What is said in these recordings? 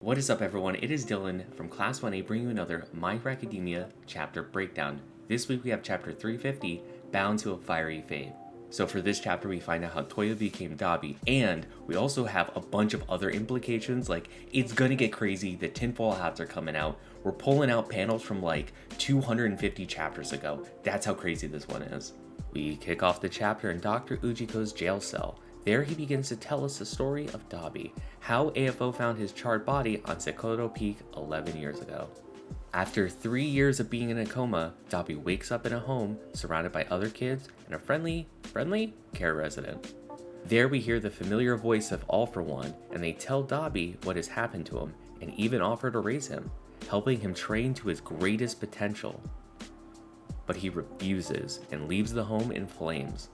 What is up, everyone? It is Dylan from Class 1A bringing you another My Hero Academia chapter breakdown. This week we have chapter 350, Bound to a Fiery Fate. So for this chapter we find out how Touya became Dabi, and we also have a bunch of other implications, like it's gonna get crazy, the tinfoil hats are coming out, we're pulling out panels from like 250 chapters ago. That's how crazy this one is. We kick off the chapter in Dr. Uchiko's jail cell. There he begins to tell us the story of Dabi, how AFO found his charred body on Shoto Peak 11 years ago. After 3 years of being in a coma, Dabi wakes up in a home surrounded by other kids and a friendly care resident. There we hear the familiar voice of All for One, and they tell Dabi what has happened to him and even offer to raise him, helping him train to his greatest potential. But he refuses and leaves the home in flames.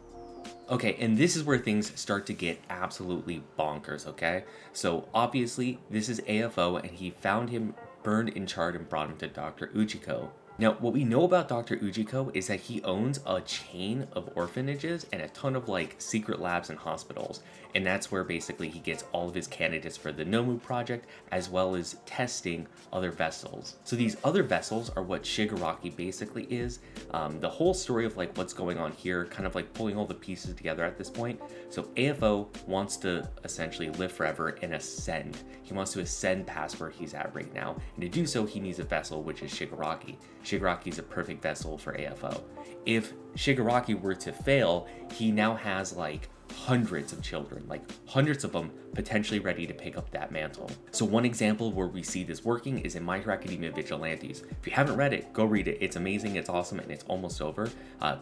Okay, and this is where things start to get absolutely bonkers, okay? So obviously, this is AFO, and he found him burned and charred and brought him to Dr. Uchiko. Now, what we know about Dr. Uchiko is that he owns a chain of orphanages and a ton of like secret labs and hospitals, and that's where basically he gets all of his candidates for the Nomu project, as well as testing other vessels. So these other vessels are what Shigaraki basically is. The whole story of like what's going on here, kind of like pulling all the pieces together at this point. So AFO wants to essentially live forever and ascend. He wants to ascend past where he's at right now, and to do so he needs a vessel, which is Shigaraki. Shigaraki is a perfect vessel for AFO. If Shigaraki were to fail, he now has like hundreds of children, like hundreds of them potentially ready to pick up that mantle. So one example where we see this working is in My Hero Academia Vigilantes. If you haven't read it, go read it. It's amazing, it's awesome, and it's almost over.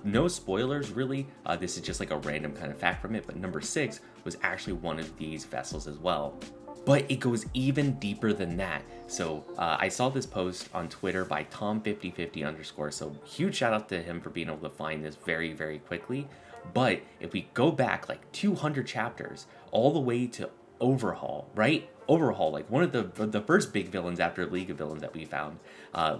No spoilers really, this is just like a random kind of fact from it, but number 6 was actually one of these vessels as well. But it goes even deeper than that. So I saw this post on Twitter by Tom5050_. So huge shout out to him for being able to find this very, very quickly. But if we go back like 200 chapters, all the way to Overhaul, right? Overhaul, like one of the first big villains after League of Villains that we found.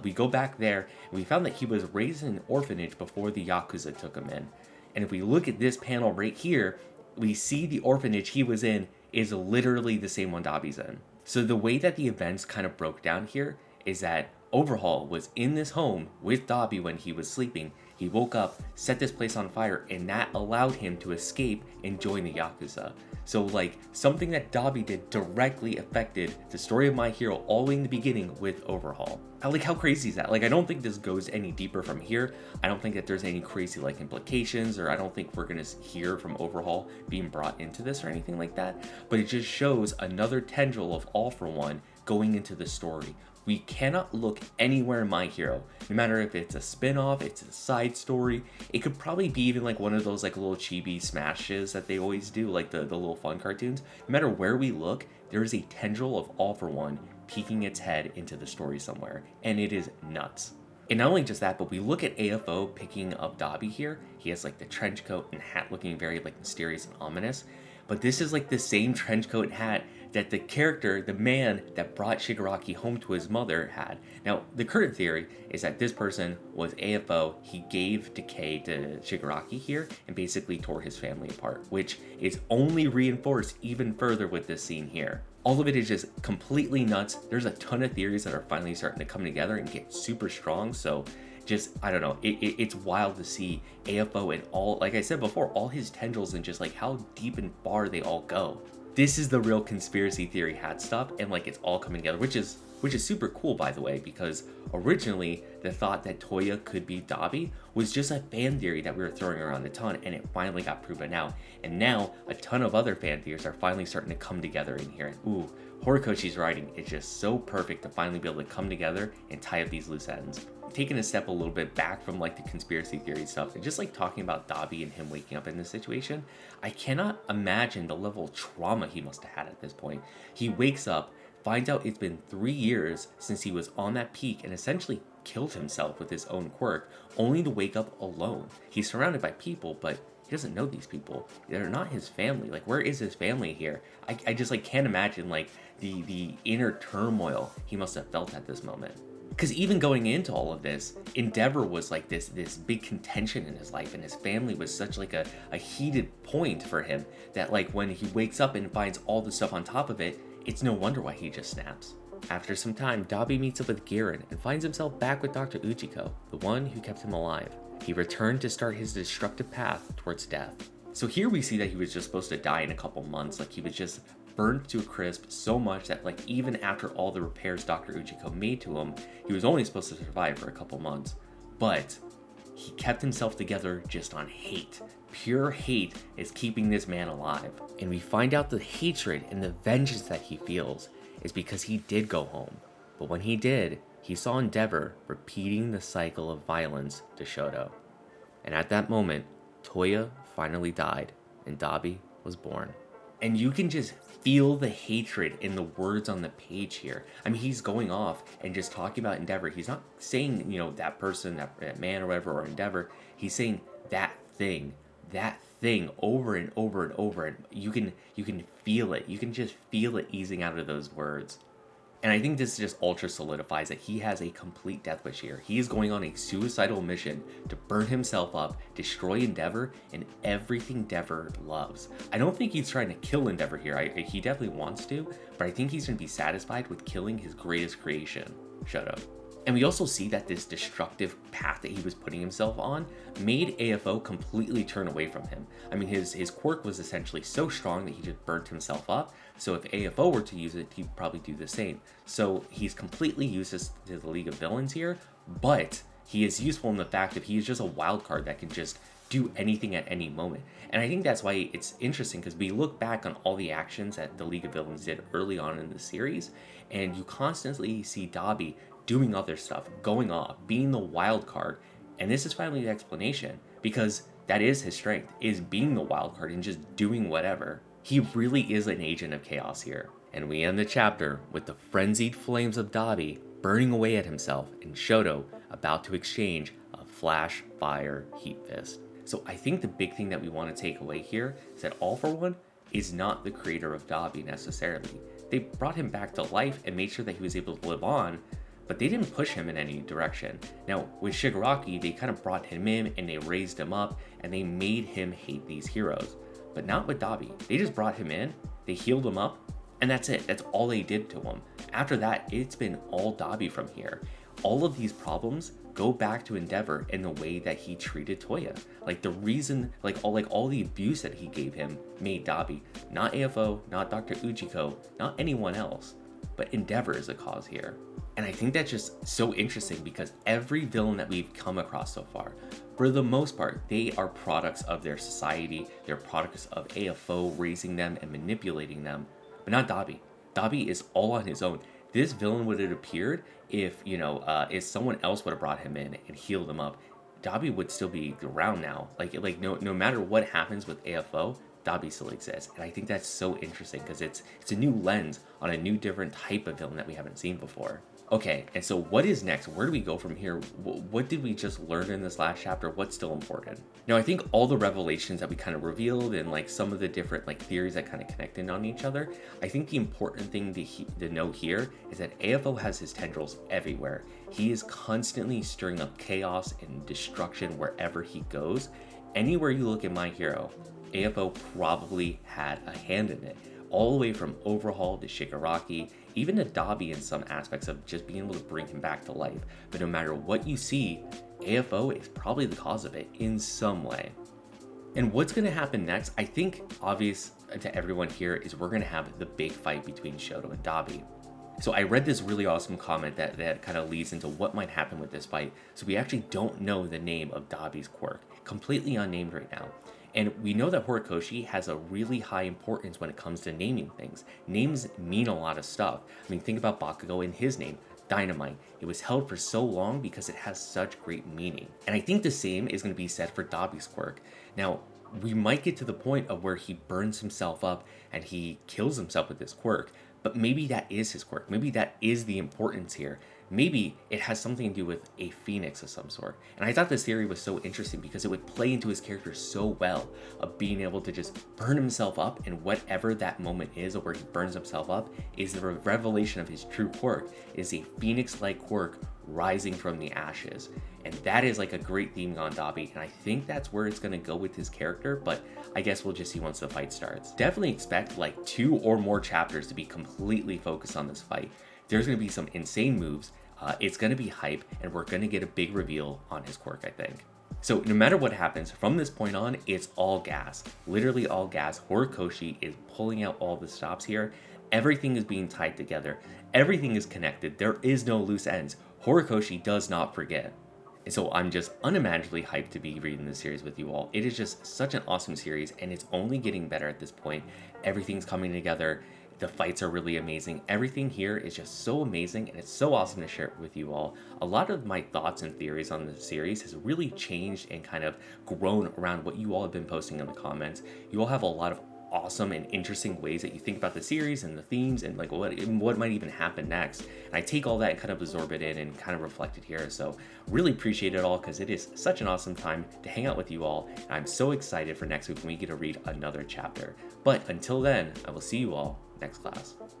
We go back there and we found that he was raised in an orphanage before the Yakuza took him in. And if we look at this panel right here, we see the orphanage he was in is literally the same one Dabi's in. So the way that the events kind of broke down here is that Overhaul was in this home with Dabi when he was sleeping. He woke up, set this place on fire, and that allowed him to escape and join the Yakuza. So like something that Dabi did directly affected the story of my hero all the way in the beginning with Overhaul. Like how crazy is that? Like I don't think this goes any deeper from here. I don't think that there's any crazy like implications, or I don't think we're gonna hear from Overhaul being brought into this or anything like that. But it just shows another tendril of All for One going into the story. We cannot look anywhere in My Hero, no matter if it's a spin-off, it's a side story. It could probably be even like one of those like little chibi smashes that they always do, like the little fun cartoons. No matter where we look, there is a tendril of All for One peeking its head into the story somewhere, and it is nuts. And not only just that, but we look at AFO picking up Dabi here. He has like the trench coat and hat looking very like mysterious and ominous. But this is like the same trench coat and hat that the character, the man that brought Shigaraki home to his mother had. Now, the current theory is that this person was AFO. He gave decay to Shigaraki here and basically tore his family apart, which is only reinforced even further with this scene here. All of it is just completely nuts. There's a ton of theories that are finally starting to come together and get super strong. So just, I don't know, it's wild to see AFO and all, like I said before, all his tendrils and just like how deep and far they all go. This is the real conspiracy theory hat stuff, and like it's all coming together, which is super cool, by the way, because originally the thought that Touya could be Dabi was just a fan theory that we were throwing around a ton, and it finally got proven out. And now a ton of other fan theories are finally starting to come together in here. And ooh, Horikoshi's writing is just so perfect to finally be able to come together and tie up these loose ends. Taking a step a little bit back from like the conspiracy theory stuff and just like talking about Dabi and him waking up in this situation, I cannot imagine the level of trauma he must have had at this point. He wakes up, finds out it's been 3 years since he was on that peak, and essentially killed himself with his own quirk, only to wake up alone. He's surrounded by people, but he doesn't know these people. They're not his family. Like, where is his family here? I just like can't imagine like the inner turmoil he must have felt at this moment. Because even going into all of this, Endeavor was like this big contention in his life, and his family was such like a heated point for him that like when he wakes up and finds all the stuff on top of it, it's no wonder why he just snaps. After some time, Dabi meets up with Garen and finds himself back with Dr. Uchiko, the one who kept him alive. He returned to start his destructive path towards death. So here we see that he was just supposed to die in a couple months, like he was just burned to a crisp so much that like even after all the repairs Dr. Uchiko made to him, he was only supposed to survive for a couple months. But he kept himself together just on hate. Pure hate is keeping this man alive. And we find out the hatred and the vengeance that he feels is because he did go home. But when he did, he saw Endeavor repeating the cycle of violence to Shoto. And at that moment, Touya finally died and Dabi was born. And you can just feel the hatred in the words on the page here. I mean, he's going off and just talking about Endeavor. He's not saying, that person, that man or whatever, or Endeavor. He's saying that thing over and over and over. And you can feel it. You can just feel it easing out of those words. And I think this just ultra solidifies that he has a complete death wish here. He is going on a suicidal mission to burn himself up, destroy Endeavor, and everything Endeavor loves. I don't think he's trying to kill Endeavor here. He definitely wants to, but I think he's going to be satisfied with killing his greatest creation, Shoto. And we also see that this destructive path that he was putting himself on made AFO completely turn away from him. I mean, his quirk was essentially so strong that he just burnt himself up. So if AFO were to use it, he'd probably do the same. So he's completely useless to the League of Villains here, but he is useful in the fact that he is just a wild card that can just do anything at any moment. And I think that's why it's interesting, because we look back on all the actions that the League of Villains did early on in the series, and you constantly see Dabi doing other stuff, going off, being the wild card. And this is finally the explanation, because that is his strength, is being the wild card and just doing whatever. He really is an agent of chaos here. And we end the chapter with the frenzied flames of Dabi burning away at himself and Shoto about to exchange a flash fire heat fist. So I think the big thing that we want to take away here is that All For One is not the creator of Dabi necessarily. They brought him back to life and made sure that he was able to live on, but they didn't push him in any direction. Now, with Shigaraki, they kind of brought him in and they raised him up and they made him hate these heroes. But not with Dabi. They just brought him in, they healed him up, and that's it. That's all they did to him. After that, it's been all Dabi from here. All of these problems go back to Endeavor in the way that he treated Touya. Like the reason, all the abuse that he gave him made Dabi. Not AFO, not Dr. Uchiko, not anyone else. But Endeavor is the cause here. And I think that's just so interesting because every villain that we've come across so far, for the most part, they are products of their society, they're products of AFO raising them and manipulating them, but not Dabi. Dabi is all on his own. This villain would have appeared if someone else would have brought him in and healed him up. Dabi would still be around now. No matter what happens with AFO, Dabi still exists. And I think that's so interesting because it's a new lens on a new different type of villain that we haven't seen before. Okay, and so what is next? Where do we go from here? What did we just learn in this last chapter? What's still important? Now, I think all the revelations that we kind of revealed and some of the different theories that kind of connected on each other, I think the important thing to know here is that AFO has his tendrils everywhere. He is constantly stirring up chaos and destruction wherever he goes. Anywhere you look at My Hero, AFO probably had a hand in it. All the way from Overhaul to Shigaraki, even to Dabi in some aspects of just being able to bring him back to life. But no matter what you see, AFO is probably the cause of it in some way. And what's going to happen next, I think obvious to everyone here, is we're going to have the big fight between Shoto and Dabi. So I read this really awesome comment that kind of leads into what might happen with this fight. So we actually don't know the name of Dabi's quirk, completely unnamed right now. And we know that Horikoshi has a really high importance when it comes to naming things. Names mean a lot of stuff. I mean, think about Bakugo and his name, Dynamite. It was held for so long because it has such great meaning. And I think the same is going to be said for Dabi's quirk. Now, we might get to the point of where he burns himself up and he kills himself with this quirk, but maybe that is his quirk. Maybe that is the importance here. Maybe it has something to do with a phoenix of some sort. And I thought this theory was so interesting because it would play into his character so well of being able to just burn himself up, and whatever that moment is or where he burns himself up is the revelation of his true quirk, is a phoenix-like quirk rising from the ashes. And that is a great theme on Dabi, and I think that's where it's going to go with his character, but I guess we'll just see once the fight starts. Definitely expect 2 or more chapters to be completely focused on this fight. There's going to be some insane moves. It's going to be hype, and we're going to get a big reveal on his quirk, I think. So no matter what happens, from this point on, it's all gas. Literally all gas. Horikoshi is pulling out all the stops here. Everything is being tied together. Everything is connected. There is no loose ends. Horikoshi does not forget. And so I'm just unimaginably hyped to be reading this series with you all. It is just such an awesome series, and it's only getting better at this point. Everything's coming together. The fights are really amazing. Everything here is just so amazing, and it's so awesome to share it with you all. A lot of my thoughts and theories on the series has really changed and kind of grown around what you all have been posting in the comments. You all have a lot of awesome and interesting ways that you think about the series and the themes and like what might even happen next. And I take all that and kind of absorb it in and kind of reflect it here. So really appreciate it all, because it is such an awesome time to hang out with you all. And I'm so excited for next week when we get to read another chapter. But until then, I will see you all next class.